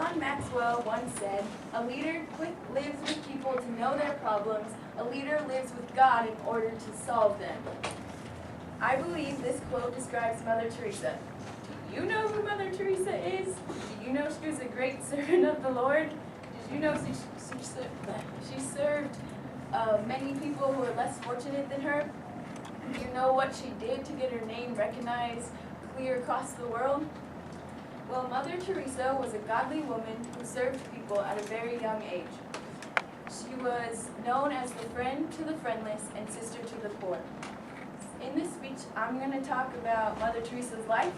John Maxwell once said, "A leader lives with people to know their problems. A leader lives with God in order to solve them." I believe this quote describes Mother Teresa. Do you know who Mother Teresa is? Do you know she was a great servant of the Lord? Did you know she served many people who were less fortunate than her? Do you know what she did to get her name recognized clear across the world? Well, Mother Teresa was a godly woman who served people at a very young age. She was known as the friend to the friendless and sister to the poor. In this speech, I'm going to talk about Mother Teresa's life,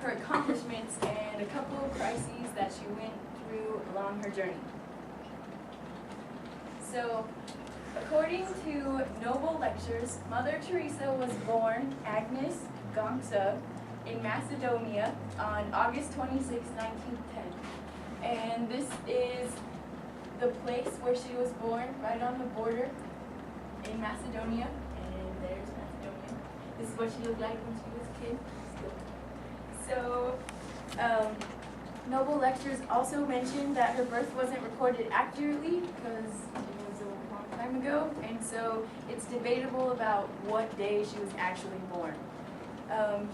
her accomplishments, and a couple of crises that she went through along her journey. So, according to Noble Lectures, Mother Teresa was born Agnes Gongsa in Macedonia on August 26, 1910. And this is the place where she was born, right on the border in Macedonia. And there's Macedonia. This is what she looked like when she was a kid. So, Noble Lectures also mentioned that her birth wasn't recorded accurately because it was a long time ago, and so it's debatable about what day she was actually born.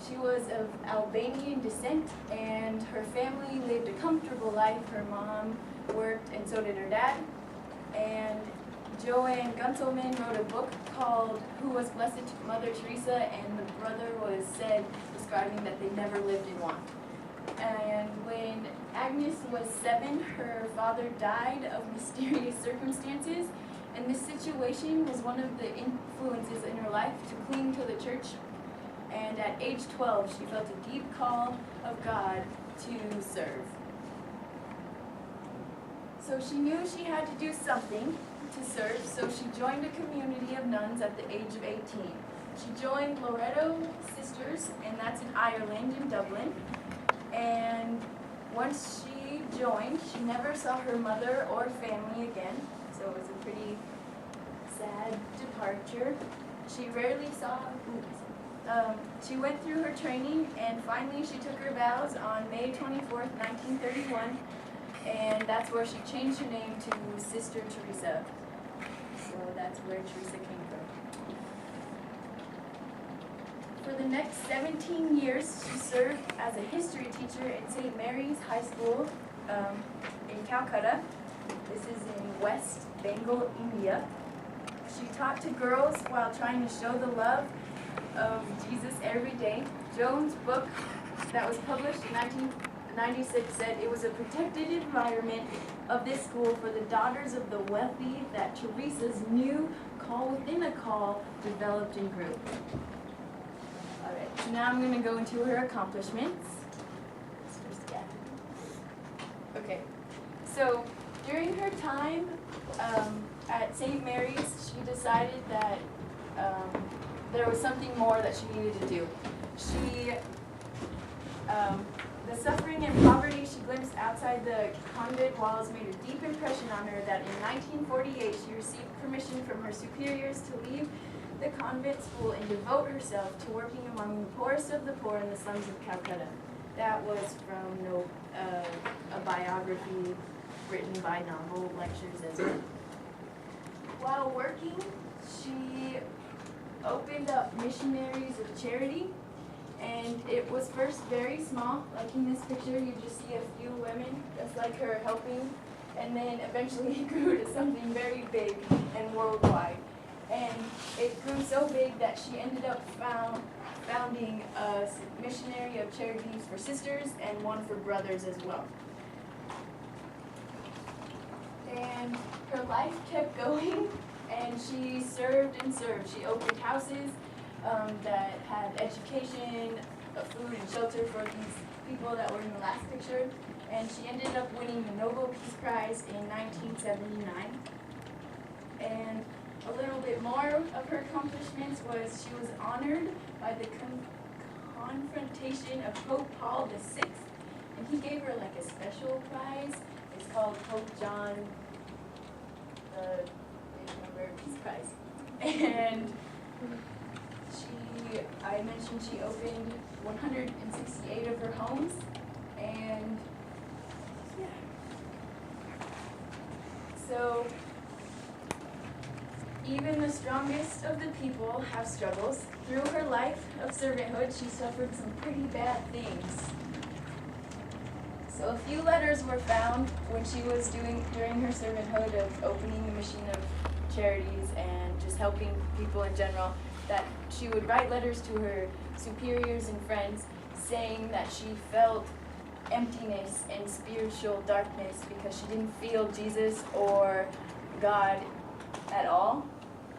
She was of Albanian descent, and her family lived a comfortable life. Her mom worked, and so did her dad. And Joanne Gunselman wrote a book called Who Was Blessed Mother Teresa, and the brother was said describing that they never lived in want. And when Agnes was 7, her father died of mysterious circumstances, and this situation was one of the influences in her life to cling to the church. And at age 12, she felt a deep call of God to serve. So she knew she had to do something to serve, so she joined a community of nuns at the age of 18. She joined Loreto Sisters, and that's in Ireland, in Dublin. And once she joined, she never saw her mother or family again, so it was a pretty sad departure. She rarely saw. She went through her training, and finally she took her vows on May 24th, 1931, and that's where she changed her name to Sister Teresa. So that's where Teresa came from. For the next 17 years, she served as a history teacher at St. Mary's High School in Calcutta. This is in West Bengal, India. She taught to girls while trying to show the love of Jesus every day. Jones' book that was published in 1996 said it was a protected environment of this school for the daughters of the wealthy that Teresa's new call within a call developed and grew. Alright, so now I'm going to go into her accomplishments. Okay, so during her time at St. Mary's, she decided that there was something more that she needed to do. The suffering and poverty she glimpsed outside the convent walls made a deep impression on her that in 1948 she received permission from her superiors to leave the convent school and devote herself to working among the poorest of the poor in the slums of Calcutta. That was from a biography written by Noble Lectures as well. While working, she opened up Missionaries of Charity, and it was first very small. Like in this picture, you just see a few women just like her helping, and then eventually it grew to something very big and worldwide. And it grew so big that she ended up founding a missionary of charities for sisters and one for brothers as well. And her life kept going, and she served and served. She opened houses that had education, food, and shelter for these people that were in the last picture. And she ended up winning the Nobel Peace Prize in 1979. And a little bit more of her accomplishments was she was honored by the confrontation of Pope Paul VI, and he gave her like a special prize. It's called Pope John Peace Prize. And I mentioned she opened 168 of her homes, and yeah. So, even the strongest of the people have struggles. Through her life of servanthood, she suffered some pretty bad things. So a few letters were found when she was during her servanthood of opening the machine of charities and just helping people in general, that she would write letters to her superiors and friends saying that she felt emptiness and spiritual darkness because she didn't feel Jesus or God at all.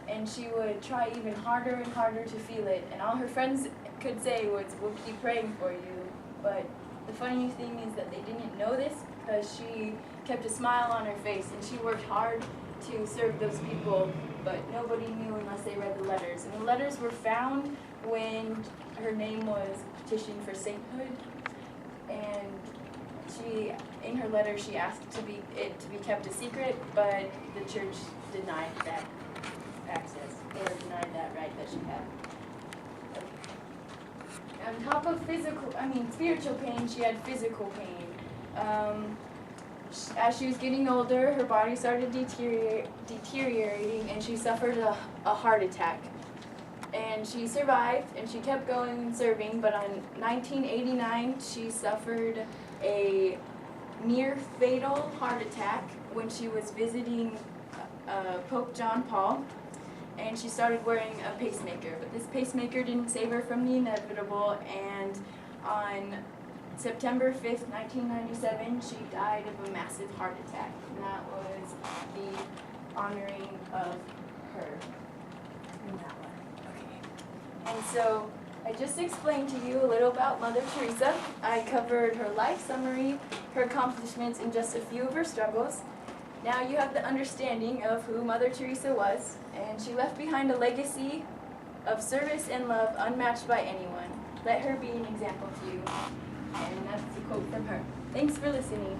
And she would try even harder and harder to feel it. And all her friends could say was, "We'll keep praying for you." But the funny thing is that they didn't know this because she kept a smile on her face and she worked hard to serve those people, but nobody knew unless they read the letters. And the letters were found when her name was petitioned for sainthood. And in her letter, she asked to be kept a secret, but the church denied that access, or denied that right that she had. On top of spiritual pain, she had physical pain. As she was getting older, her body started deteriorating, and she suffered a heart attack. And she survived, and she kept going and serving, but on 1989, she suffered a near-fatal heart attack when she was visiting Pope John Paul, and she started wearing a pacemaker. But this pacemaker didn't save her from the inevitable, and on September 5th, 1997, she died of a massive heart attack, and that was the honoring of her in that one. Okay. And so, I just explained to you a little about Mother Teresa. I covered her life summary, her accomplishments, and just a few of her struggles. Now you have the understanding of who Mother Teresa was, and she left behind a legacy of service and love unmatched by anyone. Let her be an example to you. And that's a quote from her. Thanks for listening.